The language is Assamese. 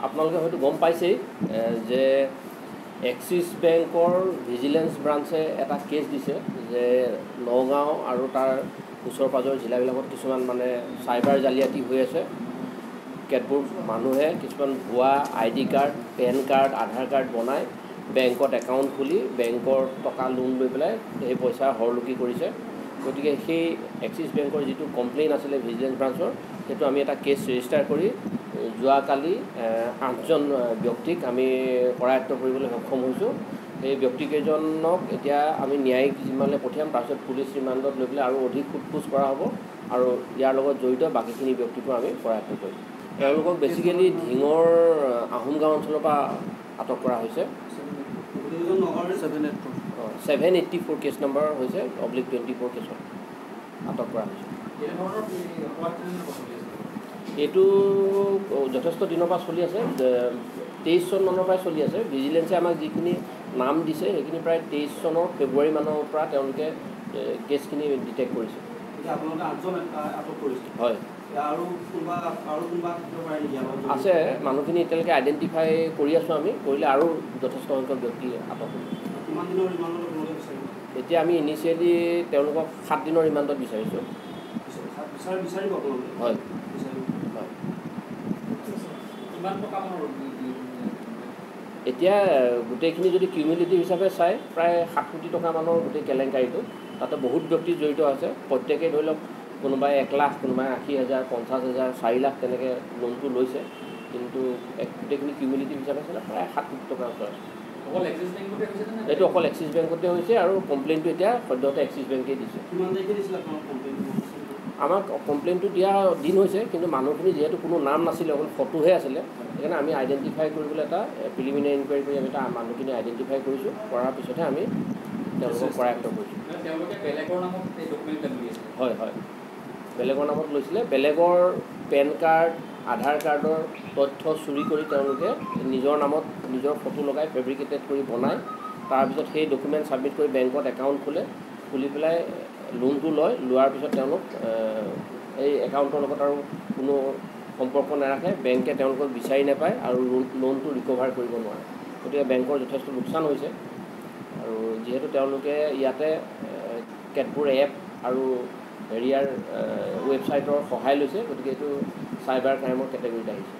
আপোনালোকে হয়তো গম পাইছেই যে এক্সিছ বেংকৰ ভিজিলেন্স ব্ৰাঞ্চে এটা কেছ দিছে যে নগাঁও আৰু তাৰ ওচৰ পাজৰ জিলাবিলাকত কিছুমান মানে চাইবাৰ জালিয়াতি হৈ আছে। কেতবোৰ মানুহে কিছুমান ভুৱা ID কাৰ্ড, পেন কাৰ্ড, আধাৰ কাৰ্ড বনাই বেংকত একাউণ্ট খুলি বেংকৰ টকা লোন লৈ পেলাই সেই পইচা হৰলুকি কৰিছে। গতিকে সেই এক্সিছ বেংকৰ যিটো কমপ্লেইন আছিলে ভিজিলেন্স ব্ৰাঞ্চৰ, সেইটো আমি এটা কেছ ৰেজিষ্টাৰ কৰি যোৱাকালি 8জন ব্যক্তিক আমি কৰায়ত্ব কৰিবলৈ সক্ষম হৈছোঁ। সেই ব্যক্তিকেইজনক এতিয়া আমি ন্যায়িক জিম্মালৈ পঠিয়াম, তাৰপিছত পুলিচ ৰিমাণ্ডত লৈ পেলাই আৰু অধিক সোধপোছ কৰা হ'ব আৰু ইয়াৰ লগত জড়িত বাকীখিনি ব্যক্তিকো আমি কৰায়ত্ব কৰিম। তেওঁলোকক বেছিকেলি ধিঙৰ আহোম গাঁও অঞ্চলৰ পৰা আটক কৰা হৈছে। 784 কেছ নম্বৰ হৈছে /24 কেছত আটক কৰা হৈছে। এইটো যথেষ্ট দিনৰ পৰা চলি আছে, 23 চন মানৰ পৰাই চলি আছে। ভিজিলেন্সে আমাক যিখিনি নাম দিছে সেইখিনি প্ৰায় 23 চনৰ ফেব্ৰুৱাৰী মানৰ পৰা তেওঁলোকে কেছখিনি ডিটেক্ট কৰিছে। হয়, আছে মানুহখিনি এতিয়ালৈকে আইডেণ্টিফাই কৰি আছোঁ আমি, কৰিলে আৰু যথেষ্ট সংখ্যক ব্যক্তি আটক হ'ব। এতিয়া আমি ইনিচিয়েলি তেওঁলোকক 7 দিনৰ ৰিমাণ্ডত বিচাৰিছোঁ। হয়, এতিয়া গোটেইখিনি যদি কিউমুলেটিভ হিচাপে চাই প্ৰায় 7 কোটি টকা মানৰ গোটেই কেলেংকাৰীটো, তাতে বহুত ব্যক্তি জড়িত আছে। প্ৰত্যেকেই ধৰি লওক কোনোবাই 1 লাখ, কোনোবাই 80,000, 50,000, 4 লাখ তেনেকৈ লোনটো লৈছে, কিন্তু গোটেইখিনি কিউমুলেটিভ হিচাপে চালে প্ৰায় 7 কোটি টকাৰ ওচৰত আছে। এইটো অকল এক্সিছ বেংকতে হৈছে আৰু কমপ্লেইনটো এতিয়া সদ্যহতে এক্সিছ বেংকেই দিছে। আমাক কমপ্লেইনটো দিয়া দিন হৈছে, কিন্তু মানুহখিনি যিহেতু কোনো নাম নাছিলে, অকল ফটোহে আছিলে, সেইকাৰণে আমি আইডেণ্টিফাই কৰিবলৈ এটা প্ৰিলিমিনাৰী ইনকুৱাৰী কৰি আমি এটা মানুহখিনি আইডেণ্টিফাই কৰিছোঁ, কৰাৰ পিছতহে আমি তেওঁলোকক কৰায়ত্ব কৰিছোঁ। হয় হয়, বেলেগৰ নামত লৈছিলে। বেলেগৰ পেন কাৰ্ড, আধাৰ কাৰ্ডৰ তথ্য চুৰি কৰি তেওঁলোকে নিজৰ নামত নিজৰ ফটো লগাই ফেব্ৰিকেটেড কৰি বনাই তাৰপিছত সেই ডকুমেণ্ট ছাবমিট কৰি বেংকত একাউণ্ট খোলে, খুলি পেলাই লোনটো লয়। লোৱাৰ পিছত তেওঁলোক এই একাউণ্টৰ লগত আৰু কোনো সম্পৰ্ক নাৰাখে, বেংকে তেওঁলোকক বিচাৰি নাপায় আৰু লোনটো ৰিকভাৰ কৰিব নোৱাৰে। গতিকে বেংকৰ যথেষ্ট লোকচান হৈছে। আৰু যিহেতু তেওঁলোকে ইয়াতে কেতবোৰ এপ আৰু হেৰিয়াৰ ৱেবছাইটৰ সহায় লৈছে, গতিকে এইটো চাইবাৰ ক্ৰাইমৰ কেটেগৰীত আহিছে।